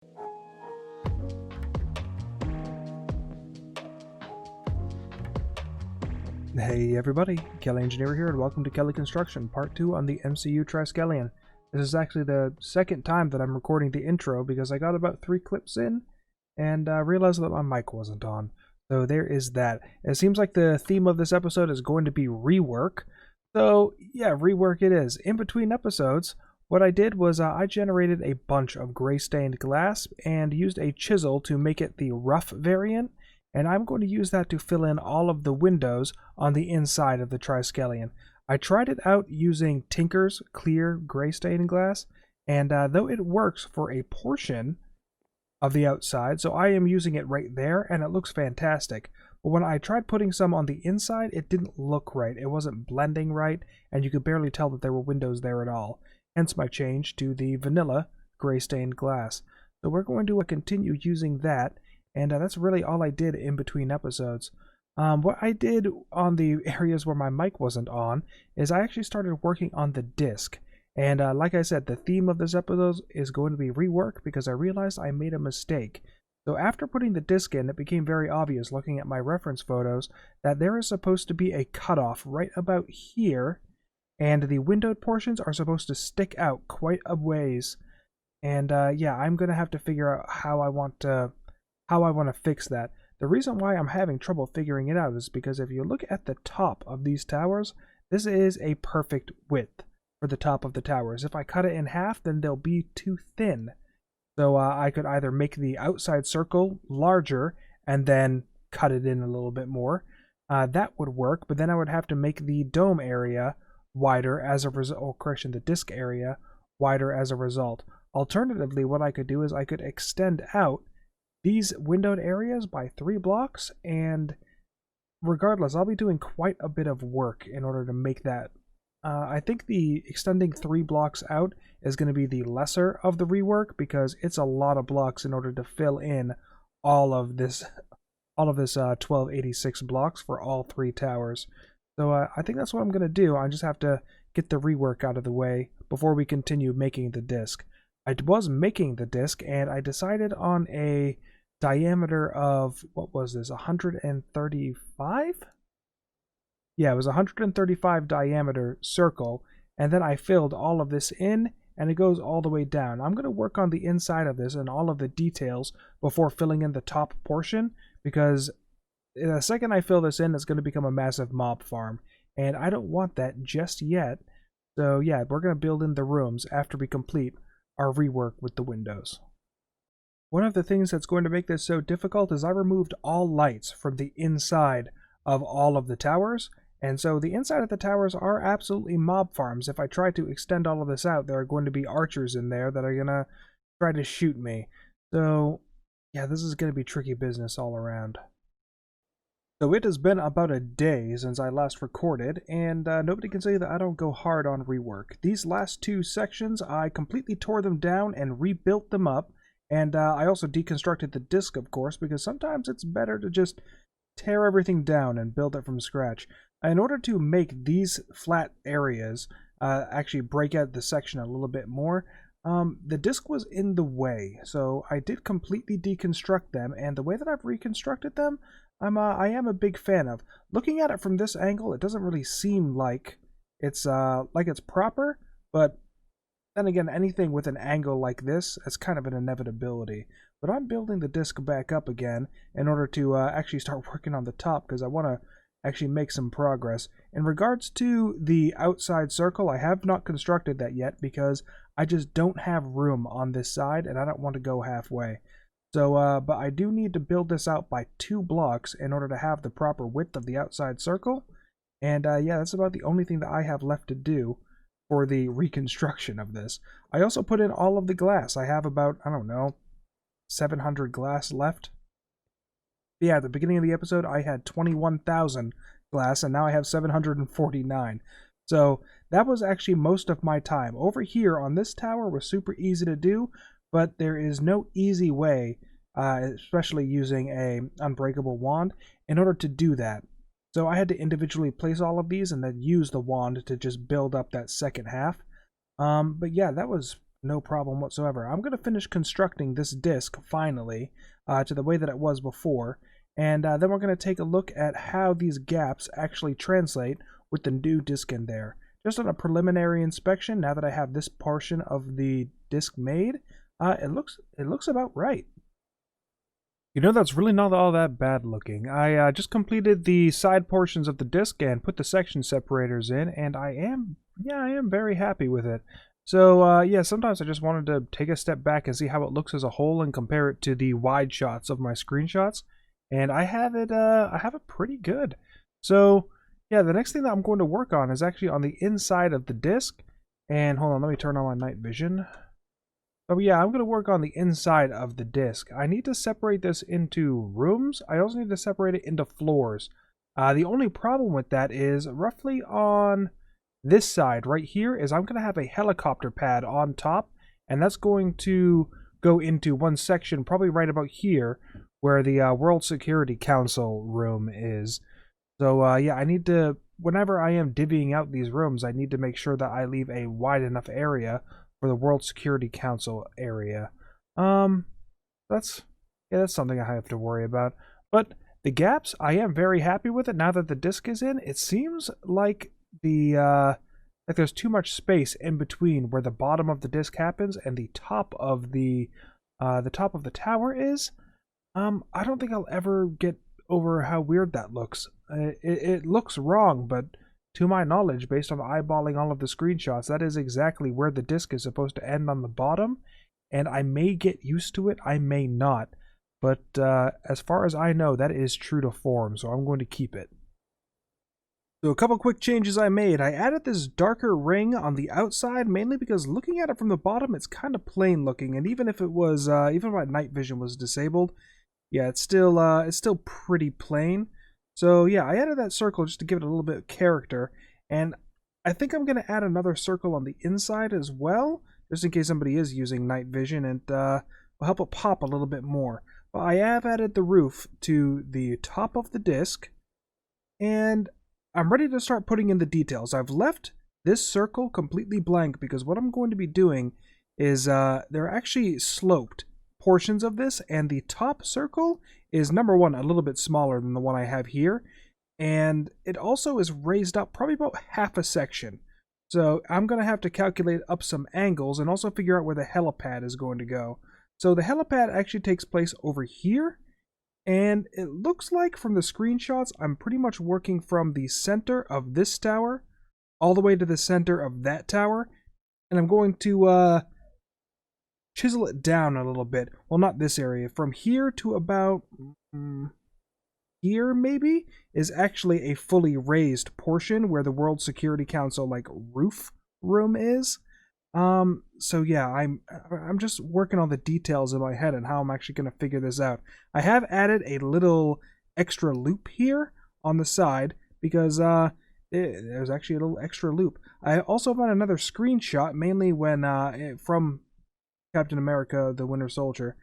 Hey everybody, Kelley Engineer here, and welcome to Kelley Construction, Part 2 on the MCU Triskelion. This is actually the second time that I'm recording the intro because I got about 3 clips in and realized that my mic wasn't on. So there is that. It seems like the theme of this episode is going to be rework. So yeah, rework it is. In between episodes, what I did was I generated a bunch of gray stained glass and used a chisel to make it the rough variant. And I'm going to use that to fill in all of the windows on the inside of the Triskelion. I tried it out using Tinker's clear gray stained glass, and though it works for a portion of the outside, so I am using it right there, and it looks fantastic. But when I tried putting some on the inside, it didn't look right. It wasn't blending right, and you could barely tell that there were windows there at all. Hence my change to the vanilla gray stained glass. So we're going to continue using that. And that's really all I did in between episodes. What I did on the areas where my mic wasn't on is I actually started working on the disc. And like I said, the theme of this episode is going to be rework because I realized I made a mistake. So after putting the disc in, it became very obvious looking at my reference photos that there is supposed to be a cutoff right about here. And the windowed portions are supposed to stick out quite a ways. And yeah, I'm going to have to figure out how I want to fix that. The reason why I'm having trouble figuring it out is because if you look at the top of these towers, this is a perfect width for the top of the towers. If I cut it in half, then they'll be too thin. So I could either make the outside circle larger and then cut it in a little bit more. That would work, but then I would have to make the dome area wider as a result, or correction, the disc area wider as a result. Alternatively, what I could do is I could extend out these windowed areas by 3 blocks, and regardless, I'll be doing quite a bit of work in order to make that. I think the extending 3 blocks out is going to be the lesser of the rework because it's a lot of blocks in order to fill in all of this 1286 blocks for all 3 towers. So I think that's what I'm going to do. I just have to get the rework out of the way before we continue making the disc. I was making the disc and I decided on a diameter of, what was this, 135? Yeah, it was 135 diameter circle, and then I filled all of this in and it goes all the way down. I'm going to work on the inside of this and all of the details before filling in the top portion, because the second I fill this in, it's going to become a massive mob farm, and I don't want that just yet. So yeah, we're going to build in the rooms after we complete our rework with the windows. One of the things that's going to make this so difficult is I removed all lights from the inside of all of the towers, and so the inside of the towers are absolutely mob farms. If I try to extend all of this out, there are going to be archers in there that are going to try to shoot me. So yeah, this is going to be tricky business all around. So it has been about a day since I last recorded, and nobody can say that I don't go hard on rework. These last 2 sections, I completely tore them down and rebuilt them up, and I also deconstructed the disc, of course, because sometimes it's better to just tear everything down and build it from scratch. In order to make these flat areas actually break out the section a little bit more, the disc was in the way, so I did completely deconstruct them, and the way that I've reconstructed them, I am a big fan of. Looking at it from this angle, it doesn't really seem like it's proper, but then again, anything with an angle like this, it's kind of an inevitability. But I'm building the disc back up again in order to actually start working on the top, because I want to actually make some progress. In regards to the outside circle, I have not constructed that yet because I just don't have room on this side and I don't want to go halfway. So, but I do need to build this out by 2 blocks in order to have the proper width of the outside circle. And yeah, that's about the only thing that I have left to do for the reconstruction of this. I also put in all of the glass. I have about, I don't know, 700 glass left. But yeah, at the beginning of the episode, I had 21,000 glass, and now I have 749. So that was actually most of my time. Over here on this tower was super easy to do, but there is no easy way, especially using a unbreakable wand, in order to do that. So I had to individually place all of these and then use the wand to just build up that second half. But yeah, that was no problem whatsoever. I'm going to finish constructing this disc finally to the way that it was before, and then we're going to take a look at how these gaps actually translate with the new disc in there. Just on a preliminary inspection, now that I have this portion of the disc made, it looks about right. You know, that's really not all that bad looking. I just completed the side portions of the disc and put the section separators in, and I am very happy with it. So yeah, sometimes I just wanted to take a step back and see how it looks as a whole and compare it to the wide shots of my screenshots, and I have it pretty good. So yeah, the next thing that I'm going to work on is actually on the inside of the disc. And hold on, let me turn on my night vision. So yeah, I'm going to work on the inside of the disc. I need to separate this into rooms. I also need to separate it into floors. The only problem with that is roughly on this side right here is I'm going to have a helicopter pad on top, and that's going to go into one section probably right about here where the World Security Council room is. So yeah, I need to, whenever I am divvying out these rooms, I need to make sure that I leave a wide enough area for the World Security Council area. That's something I have to worry about. But the gaps, I am very happy with it now that the disc is in. It seems like like there's too much space in between where the bottom of the disc happens and the top of the tower is. I don't think I'll ever get over how weird that looks. It looks wrong, but to my knowledge, based on eyeballing all of the screenshots, that is exactly where the disc is supposed to end on the bottom, and I may get used to it, I may not, but as far as I know, that is true to form, so I'm going to keep it. So a couple quick changes I made. I added this darker ring on the outside, mainly because looking at it from the bottom, it's kind of plain looking, and even if it was, even if my night vision was disabled, yeah, it's still pretty plain. So yeah, I added that circle just to give it a little bit of character, and I think I'm going to add another circle on the inside as well, just in case somebody is using night vision, and will help it pop a little bit more. But I have added the roof to the top of the disc, and I'm ready to start putting in the details. I've left this circle completely blank because what I'm going to be doing is they're actually sloped portions of this, and the top circle is, number one, a little bit smaller than the one I have here, and it also is raised up probably about half a section. So I'm going to have to calculate up some angles and also figure out where the helipad is going to go. So the helipad actually takes place over here, and it looks like from the screenshots I'm pretty much working from the center of this tower all the way to the center of that tower, and I'm going to chisel it down a little bit. Well, not this area. From here to about here, maybe, is actually a fully raised portion where the World Security Council, like, roof room is. So yeah, I'm just working on the details in my head and how I'm actually going to figure this out. I have added a little extra loop here on the side because there's actually a little extra loop. I also found another screenshot, mainly when from Captain America, the Winter Soldier.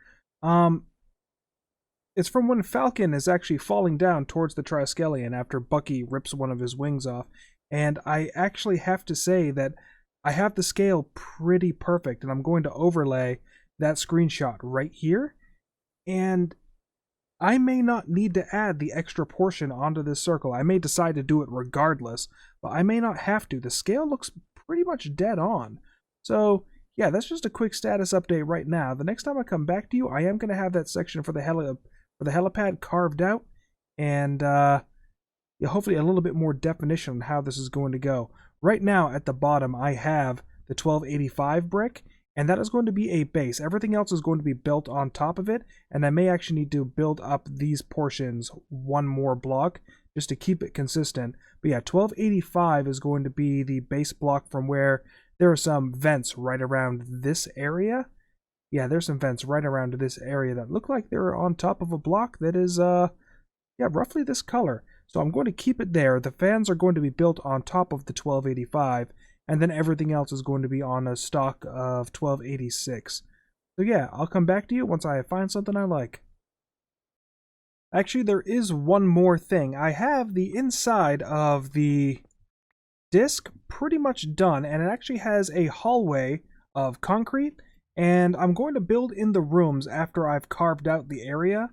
It's from when Falcon is actually falling down towards the Triskelion after Bucky rips one of his wings off. And I actually have to say that I have the scale pretty perfect, and I'm going to overlay that screenshot right here. And I may not need to add the extra portion onto this circle. I may decide to do it regardless, but I may not have to. The scale looks pretty much dead on. So yeah, that's just a quick status update right now. The next time I come back to you, I am going to have that section for the helipad carved out, and yeah, hopefully a little bit more definition on how this is going to go. Right now, at the bottom, I have the 1285 brick, and that is going to be a base. Everything else is going to be built on top of it, and I may actually need to build up these portions one more block just to keep it consistent. But yeah, 1285 is going to be the base block from where there are some vents right around this area. Yeah, there's some vents right around this area that look like they're on top of a block that is, yeah, roughly this color. So I'm going to keep it there. The fans are going to be built on top of the 1285, and then everything else is going to be on a stock of 1286. So yeah, I'll come back to you once I find something I like. Actually, there is one more thing. I have the inside of the disc pretty much done, and it actually has a hallway of concrete, and I'm going to build in the rooms after I've carved out the area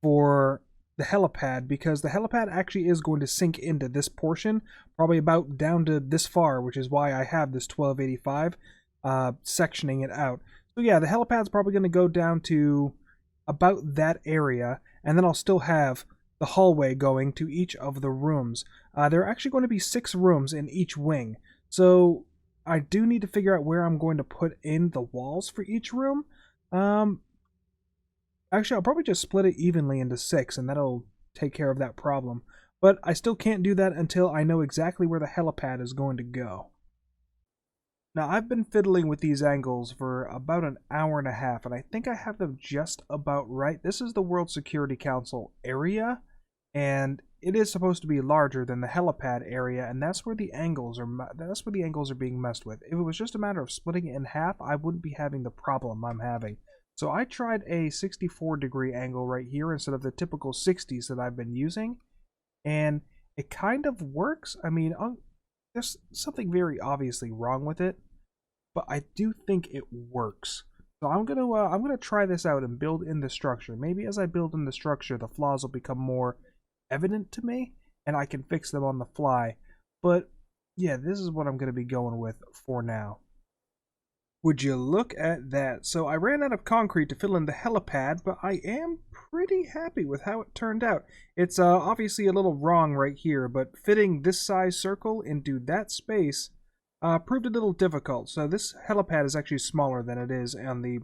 for the helipad, because the helipad actually is going to sink into this portion, probably about down to this far, which is why I have this 1285 sectioning it out. So yeah, the helipad's probably going to go down to about that area, and then I'll still have the hallway going to each of the rooms. There are actually going to be 6 rooms in each wing, so I do need to figure out where I'm going to put in the walls for each room. Actually, I'll probably just split it evenly into 6, and that'll take care of that problem. But I still can't do that until I know exactly where the helipad is going to go. Now, I've been fiddling with these angles for about an hour and a half, and I think I have them just about right. This is the World Security Council area, and it is supposed to be larger than the helipad area, and that's where the angles are being messed with. If it was just a matter of splitting it in half, I wouldn't be having the problem I'm having. So I tried a 64-degree angle right here instead of the typical 60s that I've been using, and it kind of works. I mean, there's something very obviously wrong with it, but I do think it works. So I'm gonna try this out and build in the structure. Maybe as I build in the structure, the flaws will become more evident to me, and I can fix them on the fly. But yeah, this is what I'm gonna be going with for now. Would you look at that? So I ran out of concrete to fill in the helipad, but I am pretty happy with how it turned out. It's obviously a little wrong right here, but fitting this size circle into that space proved a little difficult. So this helipad is actually smaller than it is on the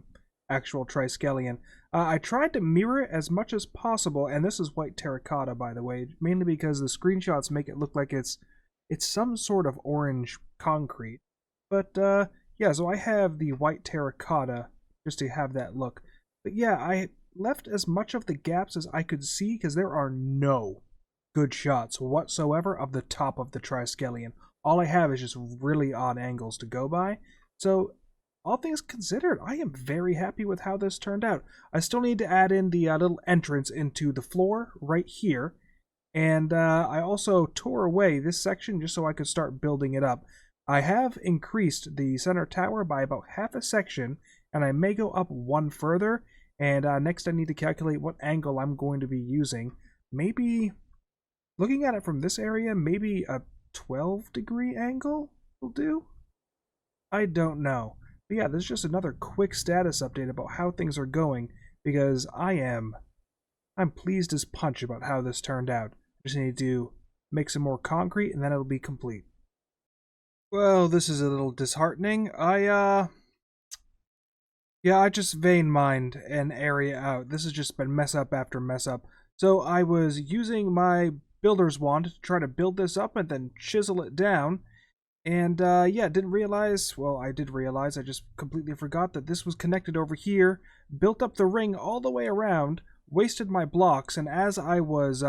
actual Triskelion. I tried to mirror it as much as possible, and this is white terracotta, by the way, mainly because the screenshots make it look like it's some sort of orange concrete. But yeah, so I have the white terracotta just to have that look. But yeah, I left as much of the gaps as I could see because there are no good shots whatsoever of the top of the Triskelion. All I have is just really odd angles to go by. So all things considered, I am very happy with how this turned out. I still need to add in the little entrance into the floor right here. And I also tore away this section just so I could start building it up. I have increased the center tower by about half a section, and I may go up one further, and next I need to calculate what angle I'm going to be using. Maybe, looking at it from this area, maybe a 12-degree angle will do? I don't know. But yeah, this is just another quick status update about how things are going, because I'm pleased as punch about how this turned out. Just need to make some more concrete, and then it'll be complete. Well, this is a little disheartening. I just vein mined an area out. This has just been mess up after mess up. So I was using my builder's wand to try to build this up and then chisel it down. And yeah, didn't realize, well, I did realize, I just completely forgot that this was connected over here, built up the ring all the way around, wasted my blocks, and as I was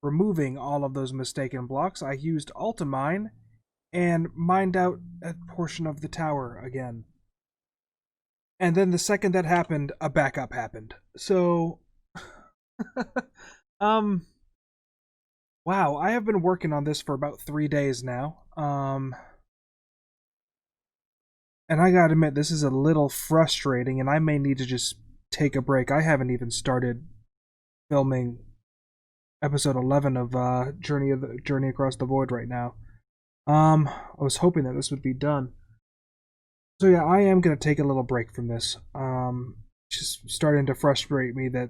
removing all of those mistaken blocks, I used Ultimine and mined out a portion of the tower again. And then the second that happened, a backup happened. So, wow, I have been working on this for about 3 days now. And I gotta admit, this is a little frustrating, and I may need to just take a break. I haven't even started filming episode 11 of Journey Across the Void right now. I was hoping that this would be done. So yeah, I am going to take a little break from this. Just starting to frustrate me that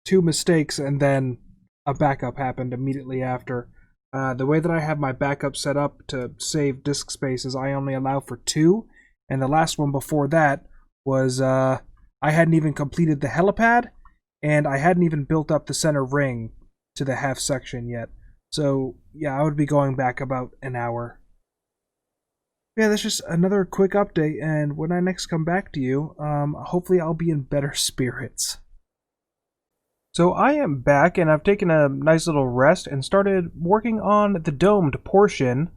2 mistakes and then a backup happened immediately after. The way that I have my backup set up to save disk space is I only allow for 2, and the last one before that was I hadn't even completed the helipad, and I hadn't even built up the center ring to the half section yet. So, yeah, I would be going back about an hour. Yeah, that's just another quick update, and when I next come back to you, hopefully I'll be in better spirits. So I am back, and I've taken a nice little rest and started working on the domed portion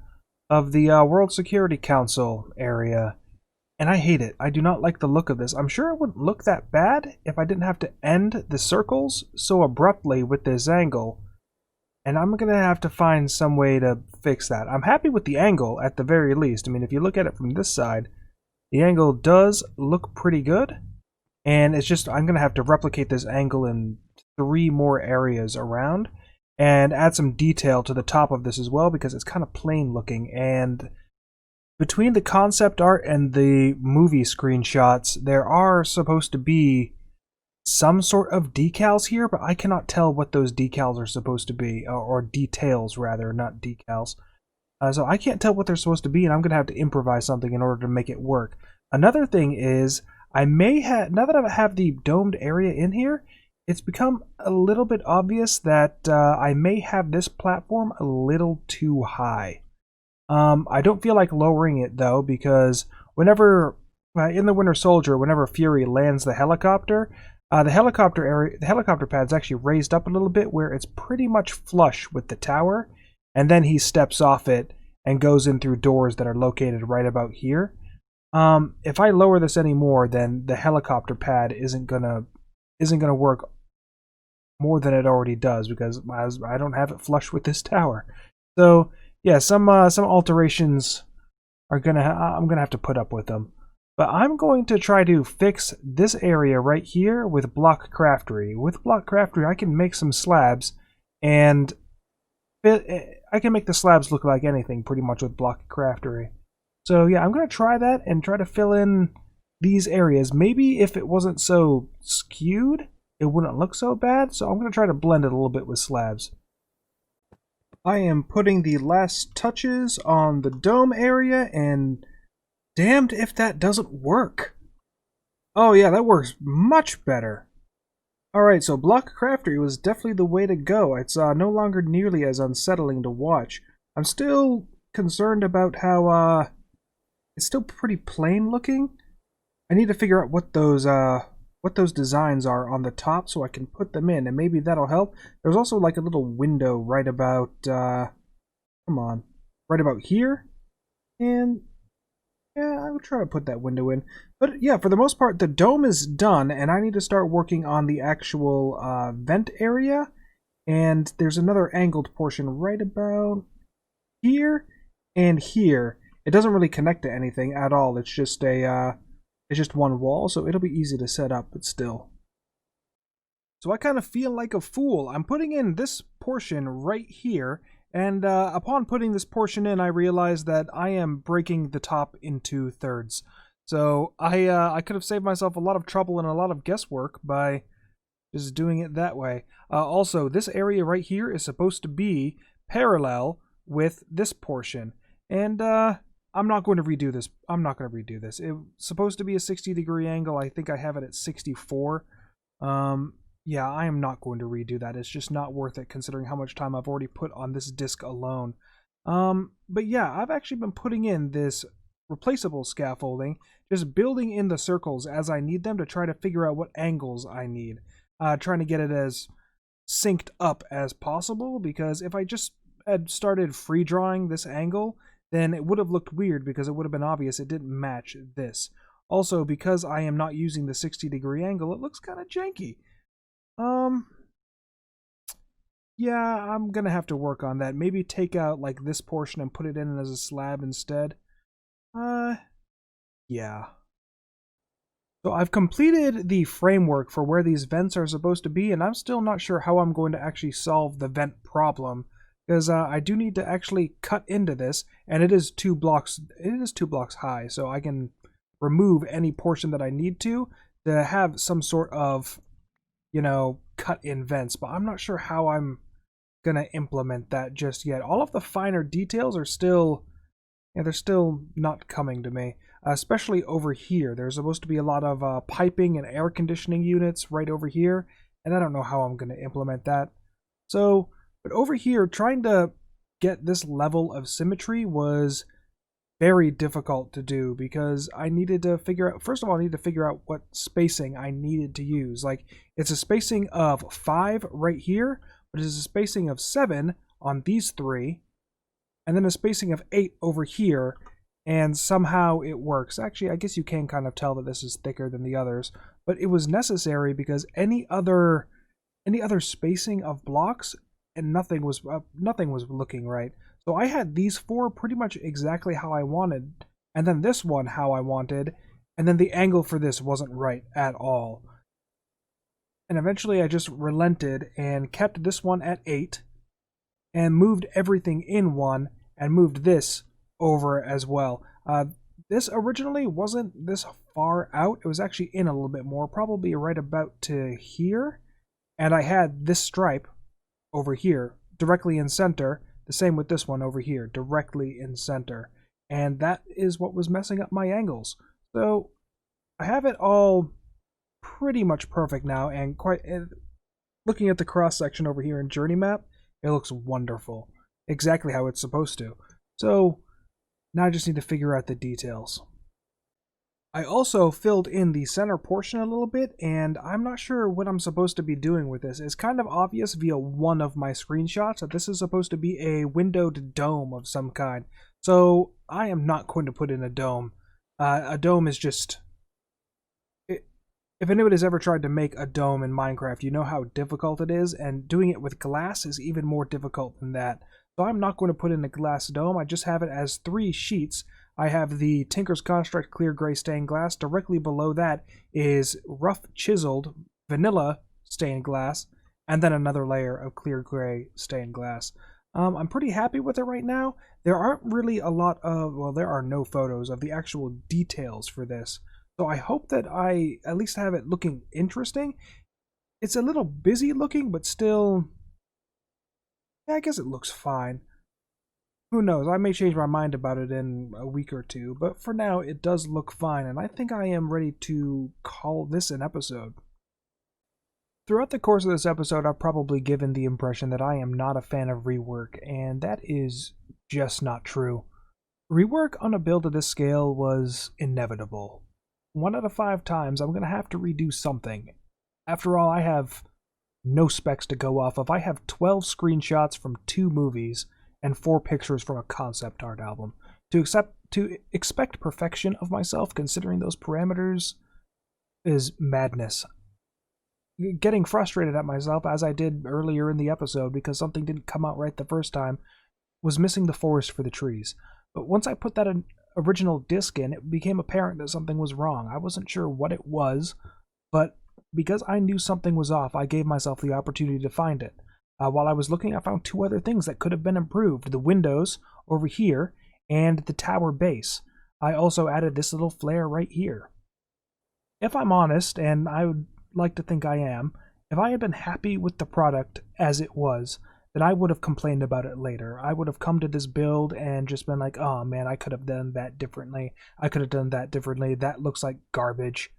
of the World Security Council area. And I hate it. I do not like the look of this. I'm sure it wouldn't look that bad if I didn't have to end the circles so abruptly with this angle. And I'm going to have to find some way to fix that. I'm happy with the angle at the very least. I mean, if you look at it from this side, The angle does look pretty good, and it's just I'm going to have to replicate this angle in 3 more areas around and add some detail to the top of this as well because it's kind of plain looking. And between the concept art and the movie screenshots, there are supposed to be some sort of decals here, but I cannot tell what those decals are supposed to be, or details rather, not decals. So I can't tell what they're supposed to be, and I'm going to have to improvise something in order to make it work. Another thing is, I may have, now that I have the domed area in here, it's become a little bit obvious that I may have this platform a little too high. I don't feel like lowering it though, because whenever, in the Winter Soldier, whenever Fury lands the helicopter area, the helicopter pad's actually raised up a little bit where it's pretty much flush with the tower, and then he steps off it and goes in through doors that are located right about here. If I lower this anymore, then the helicopter pad isn't gonna work more than it already does because I don't have it flush with this tower. So yeah, some alterations are I'm gonna have to put up with them. But I'm going to try to fix this area right here with block craftery. With block craftery, I can make some slabs, and I can make the slabs look like anything pretty much with block craftery. So yeah, I'm going to try that and try to fill in these areas. Maybe if it wasn't so skewed, it wouldn't look so bad. So I'm going to try to blend it a little bit with slabs. I am putting the last touches on the dome area, and damned if that doesn't work. Oh yeah, that works much better. Alright, so block craftery was definitely the way to go. It's no longer nearly as unsettling to watch. I'm still concerned about how it's still pretty plain looking. I need to figure out what those designs are on the top so I can put them in, and maybe that'll help. There's also like a little window right about right about here, and yeah, I would try to put that window in. But yeah, for the most part, the dome is done, and I need to start working on the actual vent area. And there's another angled portion right about here and here. It doesn't really connect to anything at all. It's just one wall, so it'll be easy to set up, but still. So I kind of feel like a fool. I'm putting in this portion right here, and upon putting this portion in, I realized that I am breaking the top into thirds. So I could have saved myself a lot of trouble and a lot of guesswork by just doing it that way. Also, this area right here is supposed to be parallel with this portion, and I'm not going to redo this. I'm not going to redo this. It's supposed to be a 60-degree angle. I think I have it at 64. Yeah, I am not going to redo that. It's just not worth it considering how much time I've already put on this disc alone. But yeah, I've actually been putting in this replaceable scaffolding, just building in the circles as I need them to try to figure out what angles I need. Trying to get it as synced up as possible, because if I just had started free drawing this angle, then it would have looked weird because it would have been obvious it didn't match this. Also, because I am not using the 60-degree angle, it looks kind of janky. Yeah, I'm gonna have to work on that. Maybe take out like this portion and put it in as a slab instead. Yeah. So I've completed the framework for where these vents are supposed to be, and I'm still not sure how I'm going to actually solve the vent problem, because I do need to actually cut into this, and it is 2 blocks. It is 2 blocks high, so I can remove any portion that I need to have some sort of, you know, cut in vents. But I'm not sure how I'm gonna implement that just yet. All of the finer details are still, yeah, they're still not coming to me. Especially over here, there's supposed to be a lot of piping and air conditioning units right over here, and I don't know how I'm gonna implement that. So, but over here, trying to get this level of symmetry was very difficult to do because I needed to figure out, first of all, I need to figure out what spacing I needed to use. Like, it's a spacing of 5 right here, but it's a spacing of 7 on these 3, and then a spacing of 8 over here, and somehow it works. Actually, I guess you can kind of tell that this is thicker than the others, but it was necessary because any other spacing of blocks, and nothing was looking right. So I had these 4 pretty much exactly how I wanted, and then this one how I wanted, and then the angle for this wasn't right at all. And eventually I just relented and kept this one at 8 and moved everything in 1 and moved this over as well. This originally wasn't this far out. It was actually in a little bit more, probably right about to here. And I had this stripe over here directly in center. The same with this one over here, directly in center. And that is what was messing up my angles. So I have it all pretty much perfect now, and looking at the cross section over here in Journey Map, it looks wonderful, exactly how it's supposed to. So now I just need to figure out the details. I also filled in the center portion a little bit, and I'm not sure what I'm supposed to be doing with this. It's kind of obvious via one of my screenshots that this is supposed to be a windowed dome of some kind. So I am not going to put in a dome. A dome is just... If anybody's ever tried to make a dome in Minecraft, you know how difficult it is, and doing it with glass is even more difficult than that. So I'm not going to put in a glass dome. I just have it as 3 sheets. I have the Tinker's Construct clear gray stained glass. Directly below that is rough chiseled vanilla stained glass, and then another layer of clear gray stained glass. I'm pretty happy with it right now. There aren't really a lot of, well, there are no photos of the actual details for this. So I hope that I at least have it looking interesting. It's a little busy looking, but still, yeah, I guess it looks fine. Who knows, I may change my mind about it in a week or two, but for now it does look fine, and I think I am ready to call this an episode. Throughout the course of this episode, I've probably given the impression that I am not a fan of rework, and that is just not true. Rework on a build of this scale was inevitable. 1 out of 5 times I'm going to have to redo something. After all, I have no specs to go off of. I have 12 screenshots from 2 movies and 4 pictures from a concept art album. To expect perfection of myself considering those parameters is madness. Getting frustrated at myself, as I did earlier in the episode because something didn't come out right the first time, was missing the forest for the trees. But once I put that original disc in, it became apparent that something was wrong. I wasn't sure what it was, but because I knew something was off, I gave myself the opportunity to find it. While I was looking, I found 2 other things that could have been improved. The windows over here and the tower base. I also added this little flare right here. If I'm honest, and I would like to think I am, if I had been happy with the product as it was, then I would have complained about it later. I would have come to this build and just been like, oh man, I could have done that differently. I could have done that differently. That looks like garbage.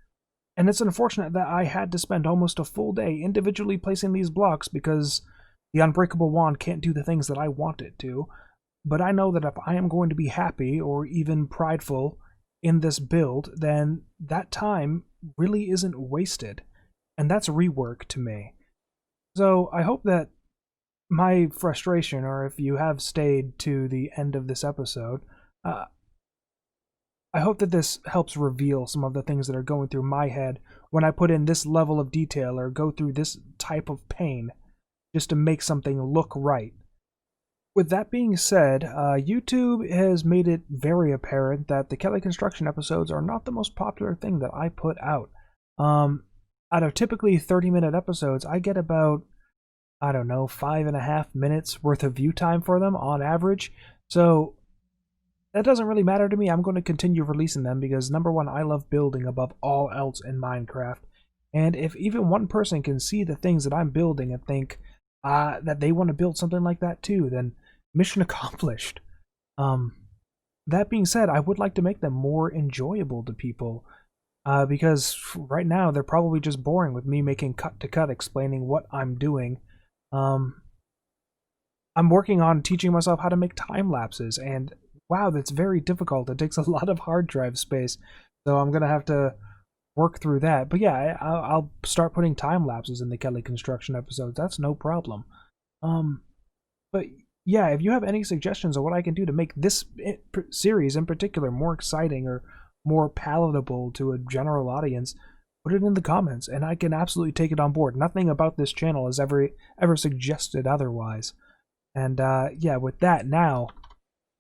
And it's unfortunate that I had to spend almost a full day individually placing these blocks because the unbreakable wand can't do the things that I want it to. But I know that if I am going to be happy or even prideful in this build, then that time really isn't wasted. And that's rework to me. So I hope that my frustration, or if you have stayed to the end of this episode, I hope that this helps reveal some of the things that are going through my head when I put in this level of detail or go through this type of pain just to make something look right. With that being said, YouTube has made it very apparent that the Kelley Construction episodes are not the most popular thing that I put out. Out of typically 30-minute episodes, I get about, I don't know, 5.5 minutes worth of view time for them on average. So that doesn't really matter to me. I'm going to continue releasing them because, number one, I love building above all else in Minecraft. And if even one person can see the things that I'm building and think that they want to build something like that too, then mission accomplished. That being said, I would like to make them more enjoyable to people. Because right now they're probably just boring with me making cut-to-cut explaining what I'm doing. I'm working on teaching myself how to make time lapses, and wow, that's very difficult. It takes a lot of hard drive space, so I'm gonna have to work through that. But yeah, I'll start putting time lapses in the Kelley Construction episodes. That's no problem. But yeah, if you have any suggestions on what I can do to make this series in particular more exciting or more palatable to a general audience, put it in the comments and I can absolutely take it on board. Nothing about this channel has ever suggested otherwise. And yeah, with that, now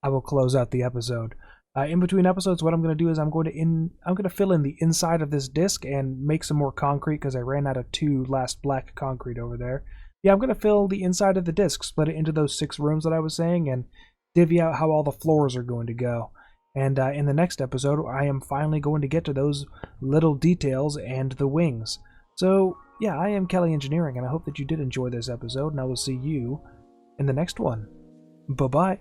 I will close out the episode. In between episodes, what I'm going to do is I'm going to fill in the inside of this disc and make some more concrete because I ran out of 2 last black concrete over there. Yeah, I'm going to fill the inside of the disc, split it into those 6 rooms that I was saying, and divvy out how all the floors are going to go. And in the next episode, I am finally going to get to those little details and the wings. So, yeah, I am Kelley Engineering, and I hope that you did enjoy this episode, and I will see you in the next one. Bye-bye.